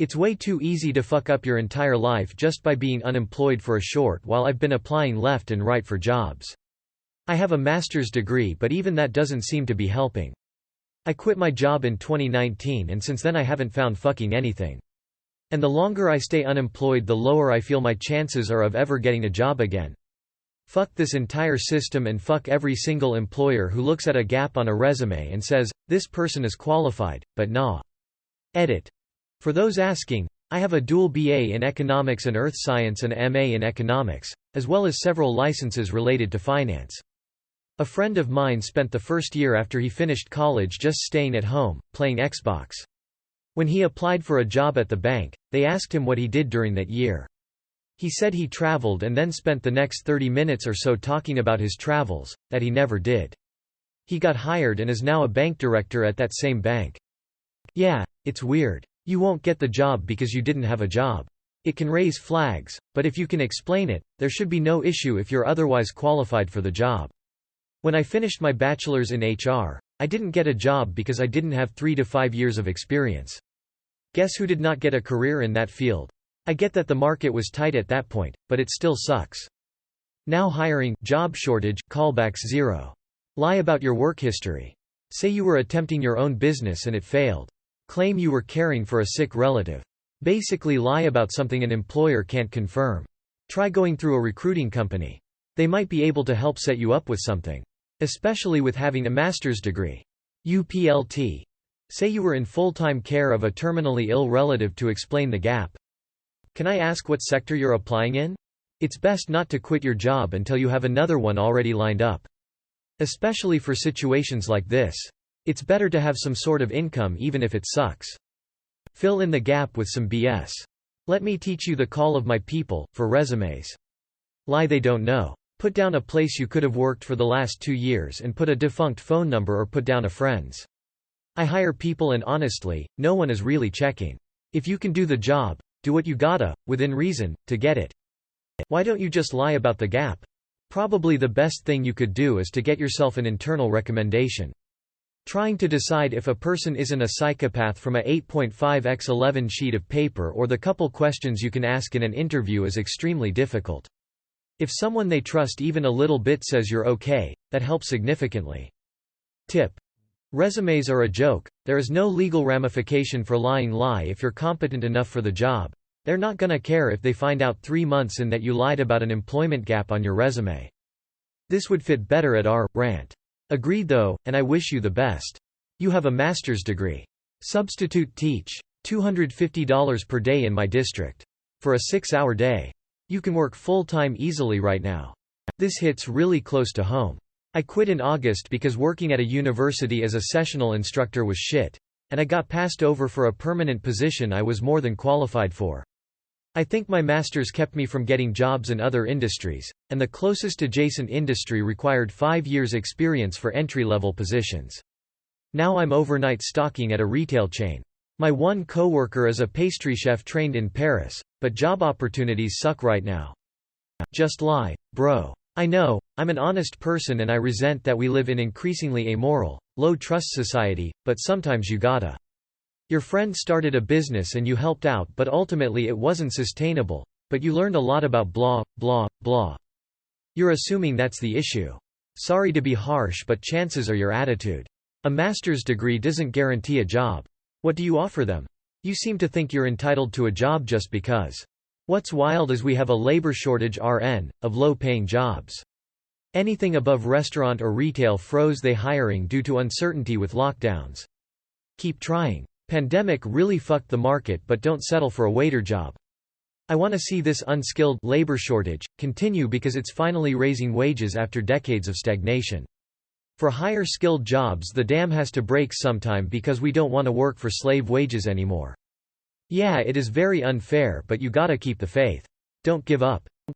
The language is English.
It's way too easy to fuck up your entire life just by being unemployed for a short while. I've been applying left and right for jobs. I have a master's degree, but even that doesn't seem to be helping. I quit my job in 2019 and since then I haven't found fucking anything. And the longer I stay unemployed, the lower I feel my chances are of ever getting a job again. Fuck this entire system and fuck every single employer who looks at a gap on a resume and says, this person is qualified, but nah. Edit. For those asking, I have a dual BA in economics and earth science and MA in economics, as well as several licenses related to finance. A friend of mine spent the first year after he finished college just staying at home, playing Xbox. When he applied for a job at the bank, they asked him what he did during that year. He said he traveled and then spent the next 30 minutes or so talking about his travels, that he never did. He got hired and is now a bank director at that same bank. Yeah, it's weird. You won't get the job because you didn't have a job. It can raise flags, but if you can explain it, there should be no issue if you're otherwise qualified for the job. When I finished my bachelor's in HR, I didn't get a job because I didn't have 3 to 5 years of experience. Guess who did not get a career in that field? I get that the market was tight at that point, but it still sucks. Now hiring, job shortage, callbacks zero. Lie about your work history. Say you were attempting your own business and it failed. Claim you were caring for a sick relative. Basically lie about something an employer can't confirm. Try going through a recruiting company. They might be able to help set you up with something. Especially with having a master's degree. UPLT. Say you were in full-time care of a terminally ill relative to explain the gap. Can I ask what sector you're applying in? It's best not to quit your job until you have another one already lined up. Especially for situations like this. It's better to have some sort of income even if it sucks. Fill in the gap with some BS. Let me teach you the call of my people, for resumes. Lie they don't know. Put down a place you could have worked for the last 2 years and put a defunct phone number or put down a friend's. I hire people and honestly, no one is really checking. If you can do the job, do what you gotta, within reason, to get it. Why don't you just lie about the gap? Probably the best thing you could do is to get yourself an internal recommendation. Trying to decide if a person isn't a psychopath from a 8.5x11 sheet of paper or the couple questions you can ask in an interview is extremely difficult. If someone they trust even a little bit says you're okay, that helps significantly. Tip. Resumes are a joke. There is no legal ramification for lying. Lie if you're competent enough for the job. They're not gonna care if they find out 3 months in that you lied about an employment gap on your resume. This would fit better at our rant. Agreed though, and I wish you the best. You have a master's degree. Substitute teach. $250 per day in my district. For a 6-hour day. You can work full-time easily right now. This hits really close to home. I quit in August because working at a university as a sessional instructor was shit, and I got passed over for a permanent position I was more than qualified for. I think my master's kept me from getting jobs in other industries, and the closest adjacent industry required 5 years' experience for entry-level positions. Now I'm overnight stocking at a retail chain. My one coworker is a pastry chef trained in Paris, but job opportunities suck right now. Just lie, bro. I know, I'm an honest person and I resent that we live in increasingly amoral, low-trust society, but sometimes you gotta. Your friend started a business and you helped out but ultimately it wasn't sustainable, but you learned a lot about blah, blah, blah. You're assuming that's the issue. Sorry to be harsh but chances are your attitude. A master's degree doesn't guarantee a job. What do you offer them? You seem to think you're entitled to a job just because. What's wild is we have a labor shortage (RN) of low-paying jobs. Anything above restaurant or retail froze they hiring due to uncertainty with lockdowns. Keep trying. Pandemic really fucked the market but don't settle for a waiter job. I want to see this unskilled labor shortage continue because it's finally raising wages after decades of stagnation. For higher skilled jobs the dam has to break sometime because we don't want to work for slave wages anymore. Yeah, it is very unfair but you gotta keep the faith. Don't give up.